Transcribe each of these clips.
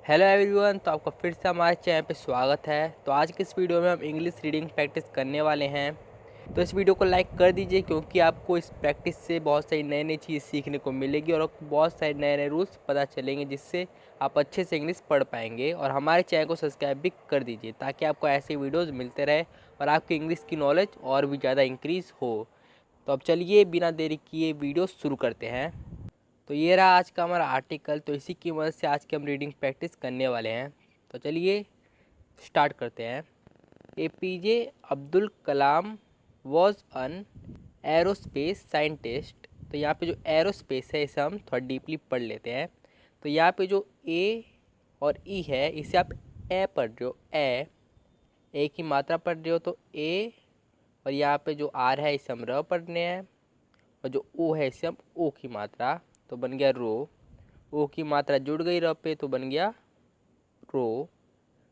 Hello everyone, तो आपका फिर से हमारे चैनल पे स्वागत है। तो आज के इस वीडियो में हम इंग्लिश रीडिंग प्रैक्टिस करने वाले हैं। तो इस वीडियो को लाइक कर दीजिए क्योंकि आपको इस प्रैक्टिस से बहुत सारी नई नई चीज़ सीखने को मिलेगी और आपको बहुत सारे नए नए रूल्स पता चलेंगे जिससे आप अच्छे से इंग्लिश पढ़ पाएंगे। और हमारे चैनल को सब्सक्राइब भी कर दीजिए ताकि आपको ऐसे वीडियोज़ मिलते रहे और आपकी इंग्लिश की नॉलेज और भी ज़्यादा इंक्रीज़ हो। तो अब चलिए बिना देरी किए वीडियो शुरू करते हैं। तो ये रहा आज का हमारा आर्टिकल। तो इसी की मदद से आज की हम रीडिंग प्रैक्टिस करने वाले हैं। तो चलिए स्टार्ट करते हैं। APJ Abdul Kalam was an aerospace scientist. तो यहाँ पे जो एरोस्पेस है इसे हम थोड़ा डीपली पढ़ लेते हैं। तो यहाँ पे जो ए और ई है इसे आप ए पढ़ रहे हो, ए की मात्रा पढ़ रहे हो तो ए, और यहाँ पे जो आर है इसे हम र पढ़ रहे हैं, और जो ओ है इसे हम ओ की मात्रा, तो बन गया रो। ओ की मात्रा जुड़ गई र पे तो बन गया रो।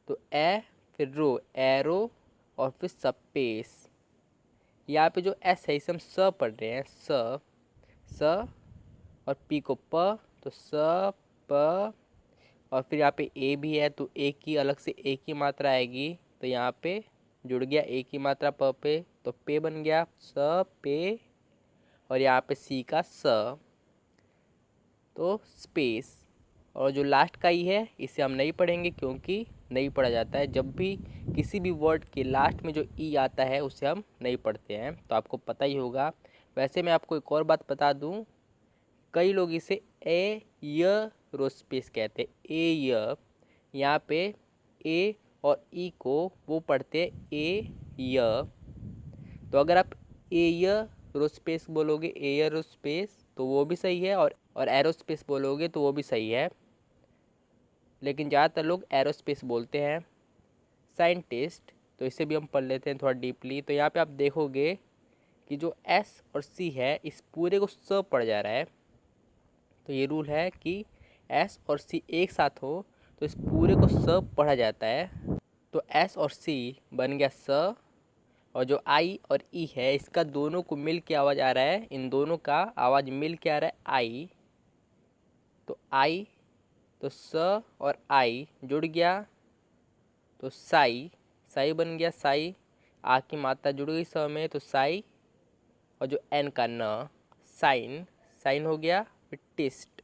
तो ए फिर रो, एरो, और फिर स्पेस। यहाँ पे जो एस है इसे हम स पढ़ रहे हैं, स, और पी को प, तो स प, और फिर यहाँ पे ए भी है तो ए की अलग से ए की मात्रा आएगी, तो यहाँ पे जुड़ गया ए की मात्रा प पे, तो पे बन गया स पे, और यहाँ पे सी का स, तो स्पेस। और जो लास्ट का ई है इसे हम नहीं पढ़ेंगे क्योंकि नहीं पढ़ा जाता है। जब भी किसी भी वर्ड के लास्ट में जो ई आता है उसे हम नहीं पढ़ते हैं, तो आपको पता ही होगा। वैसे मैं आपको एक और बात बता दूं, कई लोग इसे ए य रोस्पेस कहते हैं, ए य। यहाँ पे ए और ई को वो पढ़ते हैं ए य। तो अगर आप ए य रोस्पेस बोलोगे, ए य रोस्पेस, तो वो भी सही है, और एरोस्पेस बोलोगे तो वो भी सही है, लेकिन ज़्यादातर लोग एरोस्पेस बोलते हैं। साइंटिस्ट, तो इसे भी हम पढ़ लेते हैं थोड़ा डीपली। तो यहाँ पे आप देखोगे कि जो एस और सी है इस पूरे को स पढ़ जा रहा है। तो ये रूल है कि एस और सी एक साथ हो तो इस पूरे को स पढ़ा जाता है। तो एस और सी बन गया स, और जो आई और ई है इसका दोनों को मिल के आवाज़ आ रहा है, इन दोनों का आवाज़ मिल के आ रहा है आई। तो आई, तो स और आई जुड़ गया तो साई, साई बन गया साई। आ की मात्रा जुड़ गई स में तो साई, और जो एन का न, साइन, साइन हो गया। फिर टिस्ट,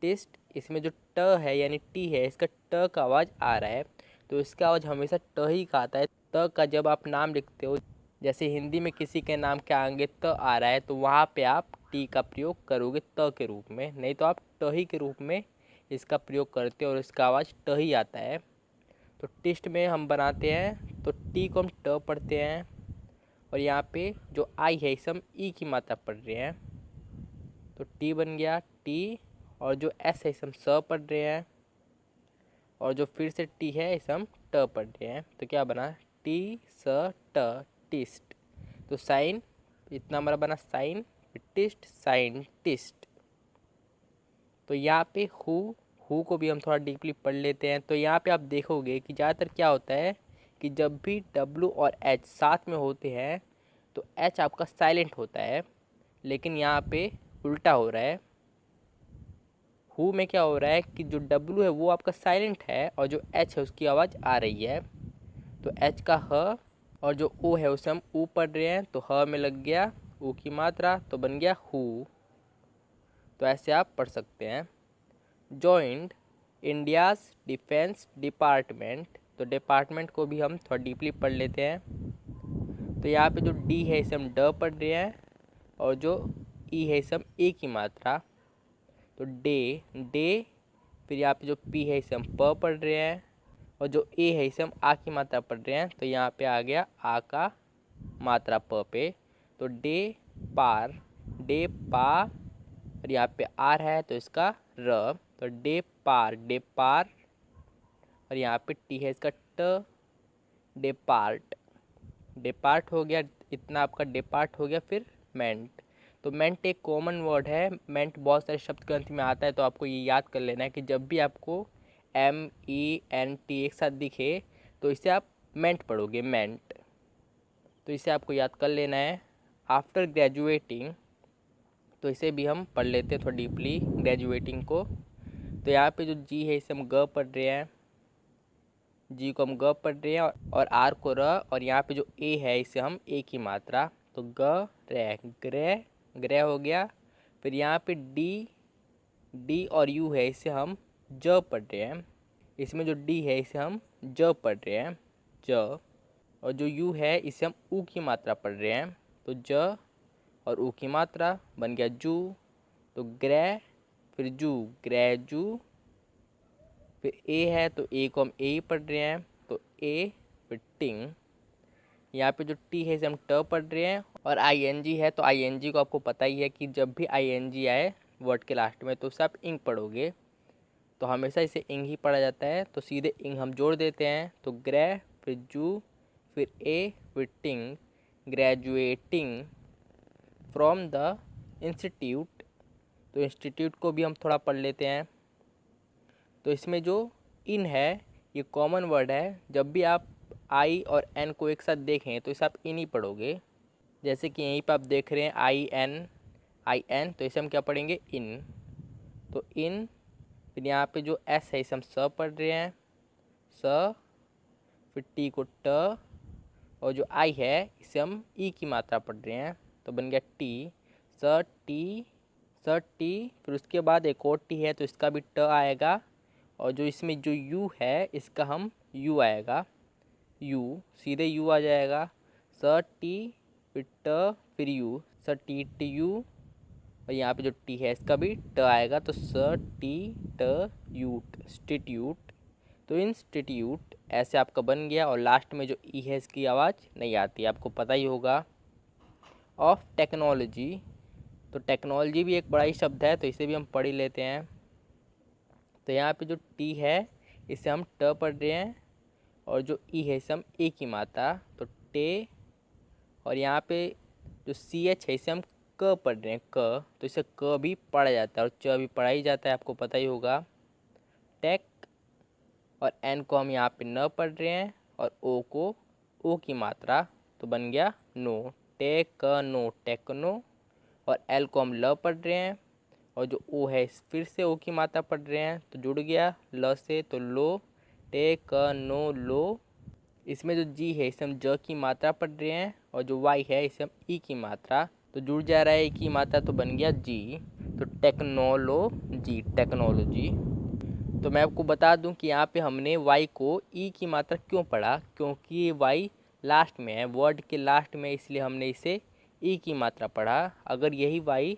टिस्ट, इसमें जो ट है यानी टी है इसका ट का आवाज़ आ रहा है, तो इसका आवाज़ हमेशा ट ही का आता है। त का जब आप नाम लिखते हो, जैसे हिंदी में किसी के नाम के आगे त आ रहा है तो वहाँ पे आप टी का प्रयोग करोगे त के रूप में, नहीं तो आप ट ही के रूप में इसका प्रयोग करते हो और इसका आवाज़ ट ही आता है। तो टिस्ट में हम बनाते हैं तो टी को हम ट पढ़ते हैं, और यहाँ पे जो आई है इसे हम ई की मात्रा पढ़ रहे हैं, तो टी बन गया टी। और जो एस है इसे हम स पढ़ रहे हैं, और जो फिर से टी है इसे हम ट पढ़ रहे हैं, तो क्या बना टी स ट, टिस्ट। तो साइन, इतना हमारा बना साइन, टिस्ट, साइंटिस्ट। तो यहाँ पे हु को भी हम थोड़ा डीपली पढ़ लेते हैं। तो यहाँ पे आप देखोगे कि ज़्यादातर क्या होता है कि जब भी डब्लू और एच साथ में होते हैं तो एच आपका साइलेंट होता है, लेकिन यहाँ पे उल्टा हो रहा है। हु में क्या हो रहा है कि जो डब्लू है वो आपका साइलेंट है और जो एच है उसकी आवाज़ आ रही है। तो एच का ह, और जो ओ है उसे हम ऊ पढ़ रहे हैं, तो ह में लग गया ऊ की मात्रा तो बन गया हु। तो ऐसे आप पढ़ सकते हैं। जॉइंड इंडियाज़ डिफेंस डिपार्टमेंट, तो डिपार्टमेंट को भी हम थोड़ा डीपली पढ़ लेते हैं। तो यहाँ पे जो डी है इसे हम ड पढ़ रहे हैं, और जो ई है इसे हम ए की मात्रा, तो डे, डे। फिर यहाँ पे जो पी है इसे हम प पढ़ रहे हैं, और जो ए है इसे हम आ की मात्रा पढ़ रहे हैं, तो यहाँ पे आ गया आ का मात्रा प पे, तो डे पार, डे पा, और यहाँ पे आर है तो इसका र, तो डे पार, डे पार, और यहाँ पे टी है इसका ट, डेपार्ट, डेपार्ट हो गया। इतना आपका डेपार्ट हो गया। फिर मेंट, तो मेंट एक कॉमन वर्ड है, मेंट बहुत सारे शब्द ग्रंथ में आता है, तो आपको ये याद कर लेना है कि जब भी आपको एम ई एन टी एक साथ दिखे तो इसे आप मेंट पढ़ोगे, मेंट। तो इसे आपको याद कर लेना है। आफ्टर ग्रेजुएटिंग, तो इसे भी हम पढ़ लेते हैं थोड़ा डीपली ग्रेजुएटिंग को। तो यहाँ पे जो जी है इसे हम ग पढ़ रहे हैं, जी को हम ग पढ़ रहे हैं और आर को र, और यहाँ पे जो ए है इसे हम ए की मात्रा, तो ग रे ग्रे ग्रे हो गया। फिर यहाँ पे डी डी और यू है इसे हम ज पढ़ रहे हैं, इसमें जो डी है इसे हम ज पढ़ रहे हैं ज, और जो यू है इसे हम ऊ की मात्रा पढ़ रहे हैं, तो ज और ऊ की मात्रा बन गया जू, तो ग्रे फिर जू ग्रेजू। फिर ए है तो ए को हम ए ही पढ़ रहे हैं, तो ए फिर टिंग। यहाँ पे जो टी है इसे हम ट पढ़ रहे हैं, और आई एन जी है तो आई एन जी को आपको पता ही है कि जब भी आई एन जी आए वर्ड के लास्ट में तो उसे आप इंग पढ़ोगे, तो हमेशा इसे इंग ही पढ़ा जाता है, तो सीधे इंग हम जोड़ देते हैं, तो ग्रे फिर जू फिर ए फिर टिंग, ग्रेजुएटिंग फ्रॉम द इंस्टीट्यूट। तो इंस्टीट्यूट को भी हम थोड़ा पढ़ लेते हैं। तो इसमें जो इन है ये कॉमन वर्ड है, जब भी आप आई और एन को एक साथ देखें तो इसे आप इन ही पढ़ोगे। जैसे कि यहीं पे आप देख रहे हैं आई एन, तो इसे हम क्या पढ़ेंगे इन, तो इन। फिर यहाँ पे जो एस है इसे हम स पढ़ रहे हैं स, फिर टी को ट, और जो आई है इसे हम ई की मात्रा पढ़ रहे हैं, तो बन गया टी स टी स टी। फिर उसके बाद एक और टी है तो इसका भी ट आएगा, और जो इसमें जो यू है इसका हम यू आएगा, यू सीधे यू आ जाएगा, स टी फिर ट फिर यू, स टी टी यू। और यहाँ पे जो टी है इसका भी ट आएगा, तो स टी ट यूट इंस्टीट्यूट, तो इंस्टीट्यूट ऐसे आपका बन गया। और लास्ट में जो ई है इसकी आवाज़ नहीं आती, आपको पता ही होगा। ऑफ टेक्नोलॉजी, तो टेक्नोलॉजी भी एक बड़ा ही शब्द है, तो इसे भी हम पढ़ ही लेते हैं। तो यहाँ पे जो टी है इसे हम ट पढ़ रहे हैं, और जो ई है इसे हम ए की मात्रा, तो टे। और यहाँ पे जो सी एच है इसे हम क पढ़ रहे हैं क, तो इसे क भी पढ़ा जाता है और च भी पढ़ा ही जाता है, आपको पता ही होगा। टेक, और एन को हम यहाँ पे न पढ़ रहे हैं, और ओ को ओ की मात्रा, तो बन गया नो, टेक नो टेक्नो। और एल को हम ल पढ़ रहे हैं, और जो ओ है फिर से ओ की मात्रा पढ़ रहे हैं, तो जुड़ गया ल से, तो लो टेक नो लो। इसमें जो जी है इसे हम ज की मात्रा पढ़ रहे हैं, और जो वाई है इसे हम ई की मात्रा, तो जुड़ जा रहा है ई की मात्रा, तो बन गया जी, तो टेक्नोलॉजी टेक्नोलॉजी। तो मैं आपको बता दूं कि यहाँ पे हमने वाई को ई की मात्रा क्यों पढ़ा, क्योंकि ये वाई लास्ट में है, वर्ड के लास्ट में, इसलिए हमने इसे ई की मात्रा पढ़ा। अगर यही वाई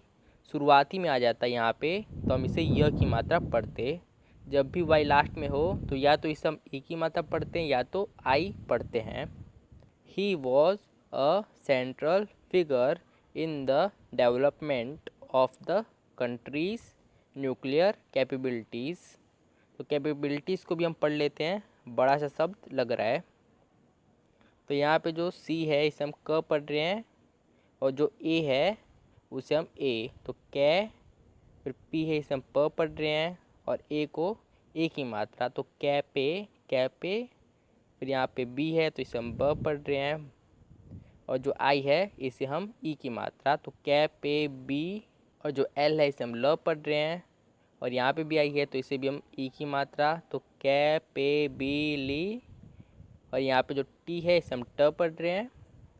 शुरुआती में आ जाता यहाँ पे तो हम इसे य की मात्रा पढ़ते। जब भी वाई लास्ट में हो तो या तो इसे हम ई की मात्रा पढ़ते हैं या तो आई पढ़ते हैं। He was a central figure in the development of the countries nuclear capabilities. तो कैपेबिलिटीज़ को भी हम पढ़ लेते हैं, बड़ा सा शब्द लग रहा है। तो यहाँ पे जो सी है इसे हम क पढ़ रहे हैं, और जो ए है उसे हम ए, तो कै। फिर पी है इसे हम प पढ़ रहे हैं, और ए को ए की मात्रा, तो कैपे। फिर यहाँ पे बी है तो इसे हम ब पढ़ रहे हैं, और जो आई है इसे हम ई की मात्रा, तो कैपे बी। और जो एल है इसे हम ल पढ़ रहे हैं, और यहाँ पे भी आई है तो इसे भी हम ई की मात्रा, तो कैपेबिली। और यहाँ पे जो टी है इसे हम ट पढ़ रहे हैं,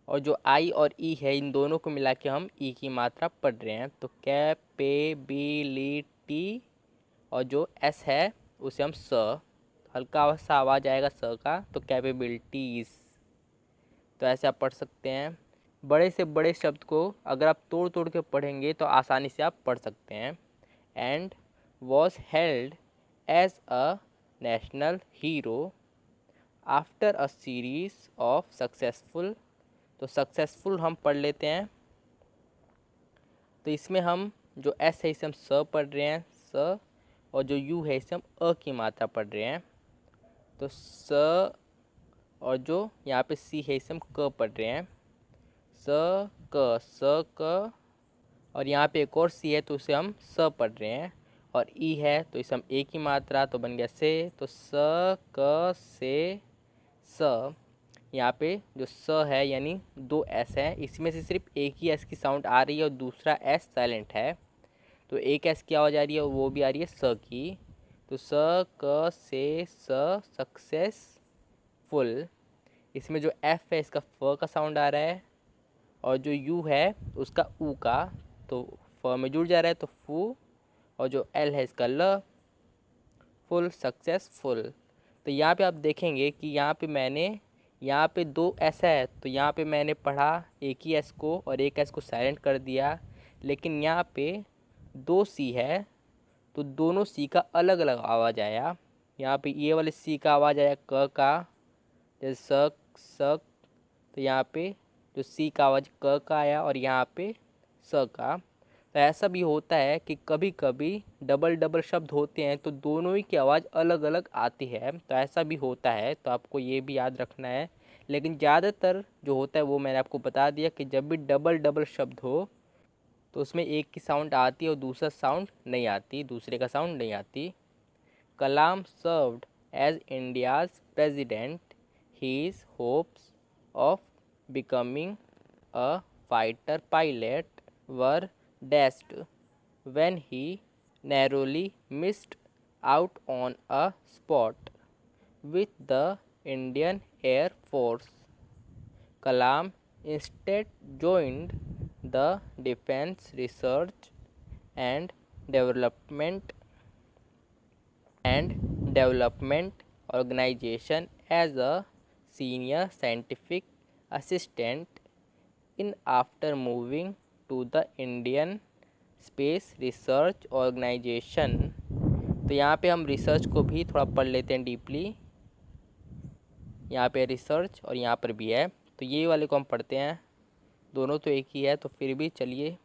और जो आई और ई है इन दोनों को मिला के हम ई की मात्रा पढ़ रहे हैं, तो कैपेबिलिटी। और जो एस है उसे हम स, हल्का सा आवाज़ आएगा स का, तो कैपेबिलिटीज़। तो ऐसे आप पढ़ सकते हैं। बड़े से बड़े शब्द को अगर आप तोड़ तोड़ के पढ़ेंगे तो आसानी से आप पढ़ सकते हैं। And was held as a national hero after a series of successful. तो सक्सेसफुल हम पढ़ लेते हैं। तो इसमें हम जो एस है इसे हम स पढ़ रहे हैं स, और जो यू है इसे हम अ की मात्रा पढ़ रहे हैं, तो स। और जो यहाँ पे सी है इसे हम क पढ़ रहे हैं स क। और यहाँ पे एक और सी है तो उसे हम स पढ़ रहे हैं, और ई है तो इसे हम ए की मात्रा, तो बन गया से, तो स क से स। यहाँ पे जो स है यानी दो एस है, इसमें से सिर्फ एक ही एस की साउंड आ रही है और दूसरा एस साइलेंट है, तो एक एस की आवाज़ आ रही है और वो भी आ रही है स की, तो स क से स सक्सेसफुल। इसमें जो एफ है इसका फ का साउंड आ रहा है, और जो यू है उसका ऊ का, तो फ में जुड़ जा रहा है तो फू, और जो एल है इसका ल, फुल, सक्सेसफुल। तो यहाँ पे आप देखेंगे कि यहाँ पे दो ऐसा है, तो यहाँ पे मैंने पढ़ा एक ही एस को और एक एस को साइलेंट कर दिया, लेकिन यहाँ पे दो सी है तो दोनों सी का अलग अलग आवाज़ आया। यहाँ पे ये वाले सी का आवाज़ आया क का, जैसे सक सक, तो यहाँ पे जो सी का आवाज़ क का आया और यहाँ पे स का। तो ऐसा भी होता है कि कभी कभी डबल डबल शब्द होते हैं तो दोनों ही की आवाज़ अलग अलग आती है, तो ऐसा भी होता है, तो आपको ये भी याद रखना है। लेकिन ज़्यादातर जो होता है वो मैंने आपको बता दिया कि जब भी डबल डबल शब्द हो तो उसमें एक की साउंड आती है और दूसरा साउंड नहीं आती, दूसरे का साउंड नहीं आती। Kalam served as India's president, his hopes of becoming a fighter pilot were dashed when he narrowly missed out on a spot with the Indian Air Force. Kalam instead joined the Defense Research and Development Development Organization as a senior scientific assistant in after moving to the Indian Space Research Organization। तो यहाँ पे हम research को भी थोड़ा पढ़ लेते हैं डीपली। यहाँ पे रिसर्च और यहाँ पर भी है, तो ये वाले को हम पढ़ते हैं, दोनों तो एक ही है, तो फिर भी चलिए।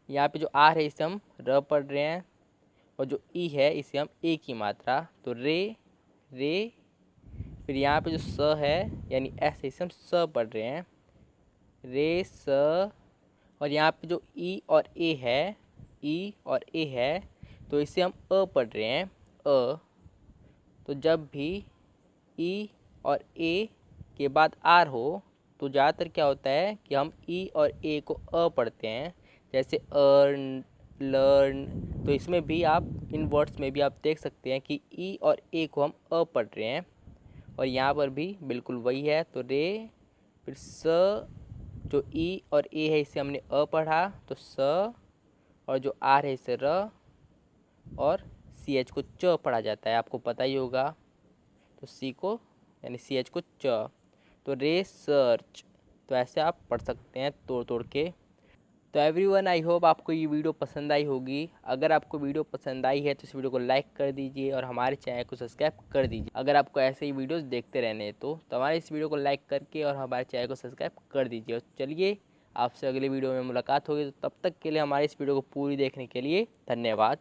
यहाँ पे जो आर है इसे हम र पढ़ रहे हैं, और जो ई है इसे हम ए की मात्रा, तो रे रे। फिर यहाँ पे जो स है यानी एस इसे हम स पढ़ रहे हैं, रे स। और यहाँ पे जो ई और ए है, ई और ए है, तो इसे हम अ पढ़ रहे हैं, अ। तो जब भी ई और ए के बाद आर हो तो ज़्यादातर क्या होता है कि हम ई और ए को अ पढ़ते हैं, जैसे अर्न, लर्न। तो इसमें भी आप इन वर्ड्स में भी आप देख सकते हैं कि ई और ए को हम अ पढ़ रहे हैं, और यहाँ पर भी बिल्कुल वही है। तो रे, फिर स, जो ई और ए है इसे हमने अ पढ़ा तो स, और जो आर है इसे र, और सी एच को च पढ़ा जाता है, आपको पता ही होगा। तो सी को यानी सी एच को च, तो रिसर्च। तो ऐसे आप पढ़ सकते हैं तोड़ तोड़ के। तो एवरीवन, आई होप आपको ये वीडियो पसंद आई होगी। अगर आपको वीडियो पसंद आई है तो इस वीडियो को लाइक कर दीजिए और हमारे चैनल को सब्सक्राइब कर दीजिए। अगर आपको ऐसे ही वीडियोस देखते रहने हैं तो हमारे इस वीडियो को लाइक करके और हमारे चैनल को सब्सक्राइब कर दीजिए। और चलिए, आपसे अगले वीडियो में मुलाकात होगी, तो तब तक के लिए हमारे इस वीडियो को पूरी देखने के लिए धन्यवाद।